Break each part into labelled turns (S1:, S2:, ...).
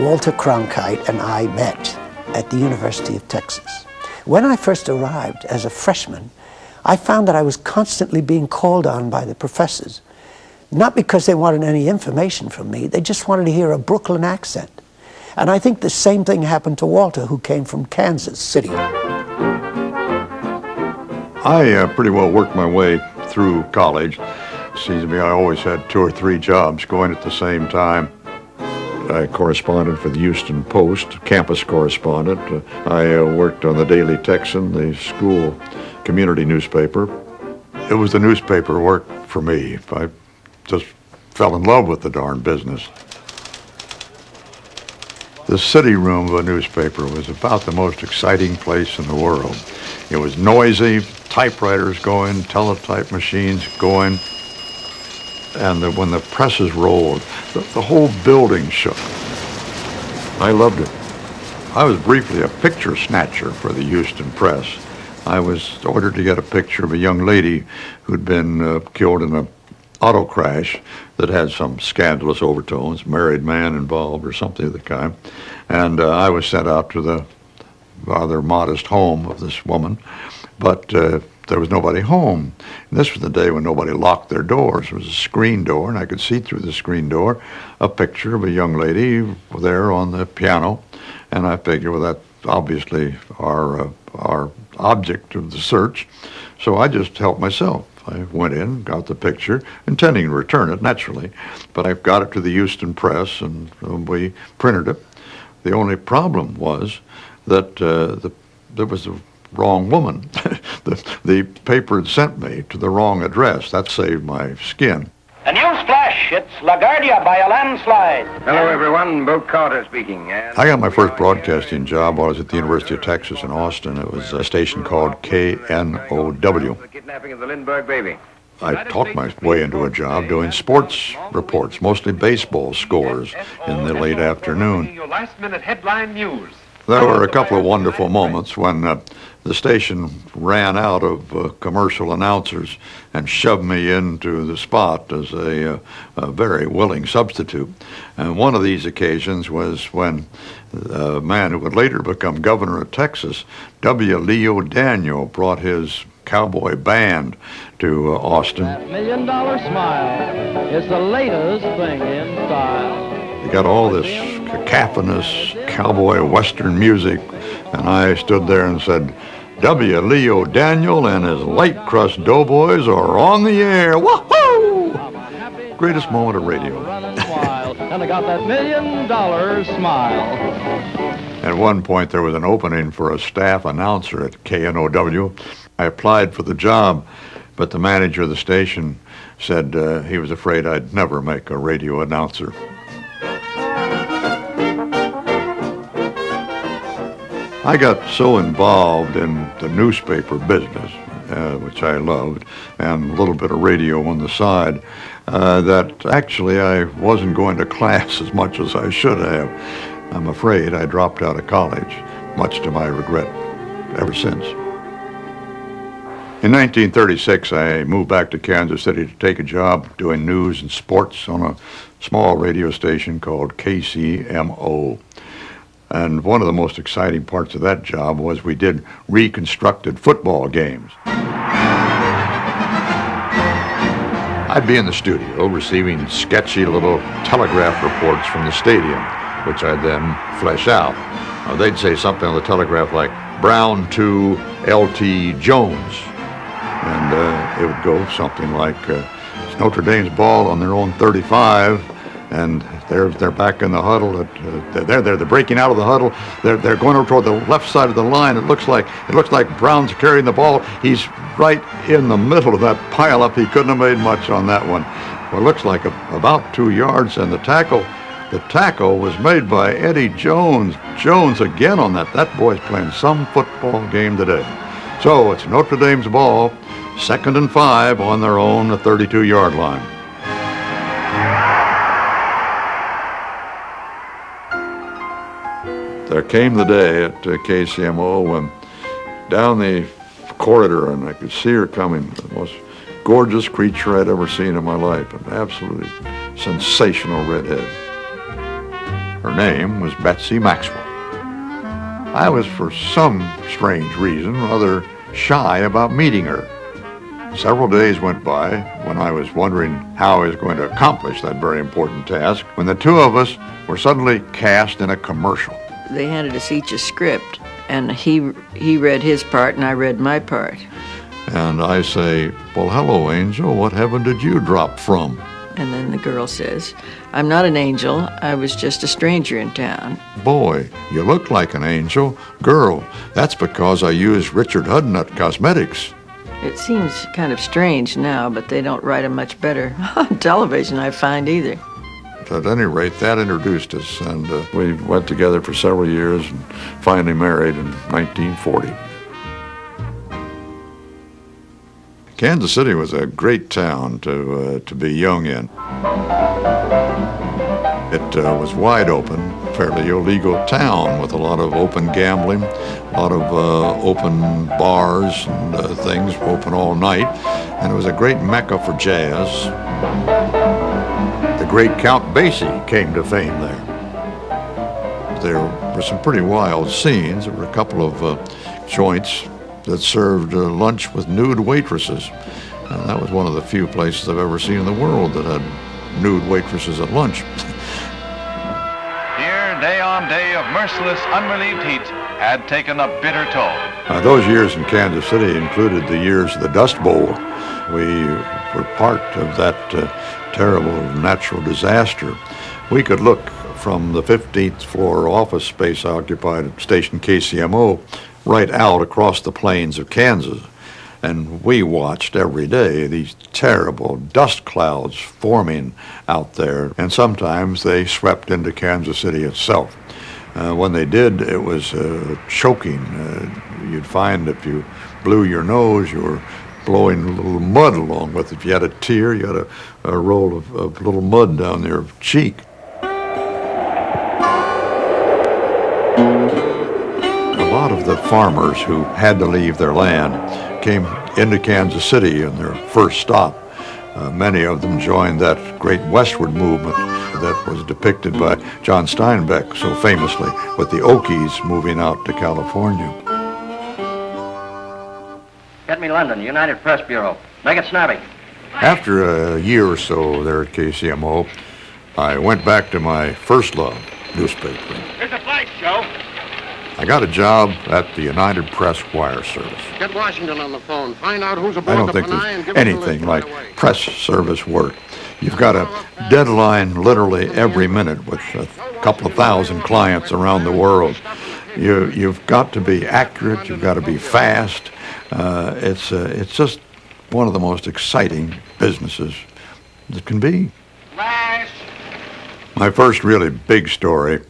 S1: Walter Cronkite and I met at the University of Texas. When I first arrived as a freshman, I found that I was constantly being called on by the professors, not because they wanted any information from me, they just wanted to hear a Brooklyn accent. And I think the same thing happened to Walter, who came from Kansas City.
S2: I pretty well worked my way through college. It seems to me I always had 2 or 3 jobs going at the same time. I corresponded for the Houston Post, campus correspondent. I worked on the Daily Texan, the school community newspaper. It was the newspaper work for me. I just fell in love with the darn business. The city room of a newspaper was about the most exciting place in the world. It was noisy, typewriters going, teletype machines going, and when the presses rolled, the whole building shook. I loved it. I was briefly a picture snatcher for the Houston Press. I was ordered to get a picture of a young lady who'd been killed in an auto crash that had some scandalous overtones, married man involved or something of the kind. And I was sent out to the rather modest home of this woman, but there was nobody home. And this was the day when nobody locked their doors. It was a screen door, and I could see through the screen door a picture of a young lady there on the piano. And I figured, well, that's obviously our object of the search. So I just helped myself. I went in, got the picture, intending to return it, naturally. But I got it to the Houston Press, and we printed it. The only problem was that there was the wrong woman. The paper had sent me to the wrong address. That saved my skin.
S3: A news flash, it's LaGuardia by a landslide.
S4: Hello, everyone. Bo Carter speaking.
S2: I got my first broadcasting job while I was at the University of Texas in Austin. It was a station called KNOW.
S4: The kidnapping of the Lindbergh baby.
S2: I talked my way into a job doing sports reports, mostly baseball scores in the late afternoon.
S5: Your last-minute headline news.
S2: There were a couple of wonderful moments when the station ran out of commercial announcers and shoved me into the spot as a very willing substitute. And one of these occasions was when a man who would later become governor of Texas, W. Leo Daniel, brought his cowboy band to Austin.
S6: That $1 million smile is the latest thing in style.
S2: You got all this cacophonous cowboy western music, and I stood there and said, W. Leo Daniel and his light crust doughboys are on the air. Woohoo! Greatest moment of radio.
S6: And I got that $1 million smile.
S2: At one point, there was an opening for a staff announcer at KNOW. I applied for the job, but the manager of the station said he was afraid I'd never make a radio announcer. I got so involved in the newspaper business, which I loved, and a little bit of radio on the side, that actually I wasn't going to class as much as I should have. I'm afraid I dropped out of college, much to my regret, ever since. In 1936, I moved back to Kansas City to take a job doing news and sports on a small radio station called KCMO. And one of the most exciting parts of that job was we did reconstructed football games. I'd be in the studio receiving sketchy little telegraph reports from the stadium, which I'd then flesh out. They'd say something on the telegraph like, Brown to L.T. Jones. And it would go something like, it's Notre Dame's ball on their own 35, and they're back in the huddle. They're breaking out of the huddle. They're going over toward the left side of the line. It looks like Brown's carrying the ball. He's right in the middle of that pileup. He couldn't have made much on that one. Well, it looks like about 2 yards, and the tackle was made by Eddie Jones. Jones again on that. That boy's playing some football game today. So it's Notre Dame's ball, 2nd and 5 on their own 32-yard line. There came the day at KCMO when down the corridor, and I could see her coming, the most gorgeous creature I'd ever seen in my life, an absolutely sensational redhead. Her name was Betsy Maxwell. I was, for some strange reason, rather shy about meeting her. Several days went by when I was wondering how I was going to accomplish that very important task, when the two of us were suddenly cast in a commercial.
S7: They handed us each a script, and he read his part and I read my part.
S2: And I say, "Well, hello, Angel, what heaven did you drop from?"
S7: And then the girl says, "I'm not an angel, I was just a stranger in town."
S2: "Boy, you look like an angel." "Girl, that's because I use Richard Hudnut Cosmetics."
S7: It seems kind of strange now, but they don't write them much better on television, I find, either.
S2: At any rate, that introduced us, and we went together for several years and finally married in 1940. Kansas City was a great town to be young in. It was wide open, fairly illegal town with a lot of open gambling, a lot of open bars and things open all night, and it was a great mecca for jazz. The great Count Basie came to fame there. There were some pretty wild scenes. There were a couple of joints that served lunch with nude waitresses, and that was one of the few places I've ever seen in the world that had nude waitresses at lunch.
S5: Here, day on day of merciless, unrelieved heat had taken a bitter toll.
S2: Those years in Kansas City included the years of the Dust Bowl. We were part of that terrible natural disaster. We could look from the 15th floor office space occupied at station KCMO right out across the plains of Kansas. And we watched every day these terrible dust clouds forming out there. And sometimes they swept into Kansas City itself. When they did, it was choking. You'd find if you blew your nose, you were blowing a little mud along with it. If you had a tear, you had a roll of little mud down your cheek. A lot of the farmers who had to leave their land came into Kansas City in their first stop. Many of them joined that great westward movement that was depicted by John Steinbeck so famously, with the Okies moving out to California.
S3: Get me London, United Press Bureau. Make it snappy.
S2: After a year or so there at KCMO, I went back to my first love, newspapering.
S5: Here's a flash, Joe.
S2: I got a job at the United Press Wire Service.
S8: Get Washington on the phone. Find out who's
S2: I
S8: aboard
S2: don't
S8: the
S2: think
S8: Panay and
S2: there's
S8: give us a
S2: anything
S8: list
S2: like
S8: right away.
S2: press service work. You've got a deadline literally every minute with a couple of thousand clients around the world. You've got to be accurate. You've got to be fast. It's just one of the most exciting businesses that can be.
S5: Flash!
S2: My first really big story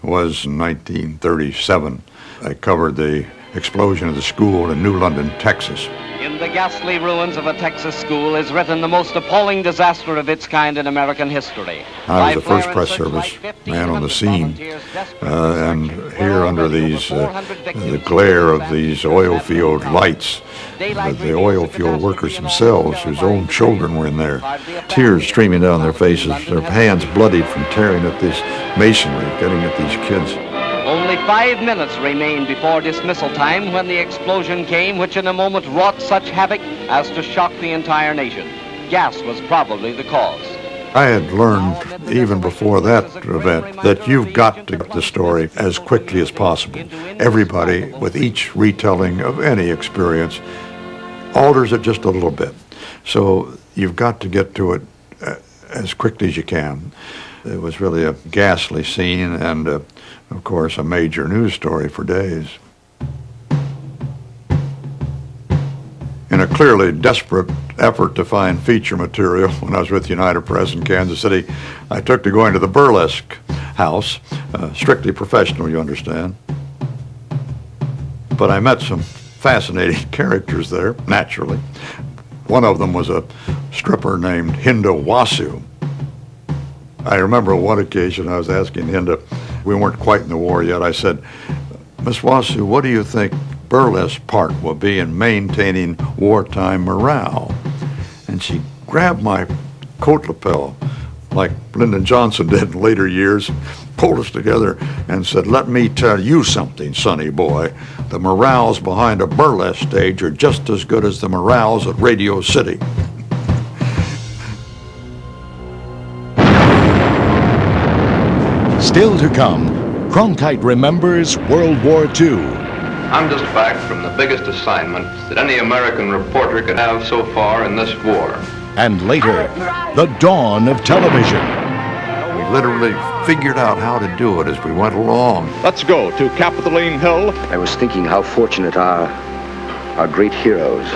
S2: was in 1937. I covered the explosion of the school in New London, Texas.
S9: In the ghastly ruins of a Texas school is written the most appalling disaster of its kind in American history.
S2: I was the first press service man on the scene, and here under these the glare of these oil field lights, the oil field workers themselves, whose own children were in there, tears streaming down their faces, their hands bloodied from tearing at this masonry, getting at these kids.
S9: Only 5 minutes remained before dismissal time when the explosion came, which in a moment wrought such havoc as to shock the entire nation. Gas was probably the cause.
S2: I had learned, even before that event, that you've got to get the story as quickly as possible. Everybody, with each retelling of any experience, alters it just a little bit. So you've got to get to it as quickly as you can. It was really a ghastly scene and, of course, a major news story for days. In a clearly desperate effort to find feature material when I was with United Press in Kansas City, I took to going to the burlesque house, strictly professional, you understand. But I met some fascinating characters there, naturally. One of them was a stripper named Hinda Wasu. I remember on one occasion I was asking Hinda, we weren't quite in the war yet, I said, "Miss Wasu, what do you think burlesque part will be in maintaining wartime morale?" And she grabbed my coat lapel like Lyndon Johnson did in later years, pulled us together and said, "Let me tell you something, sonny boy. The morals behind a burlesque stage are just as good as the morals at Radio City."
S10: Still to come, Cronkite Remembers World War II.
S11: I'm just back from the biggest assignment that any American reporter could have so far in this war.
S10: And later, the dawn of television.
S2: We literally figured out how to do it as we went along.
S5: Let's go to Capitoline Hill.
S4: I was thinking how fortunate our great heroes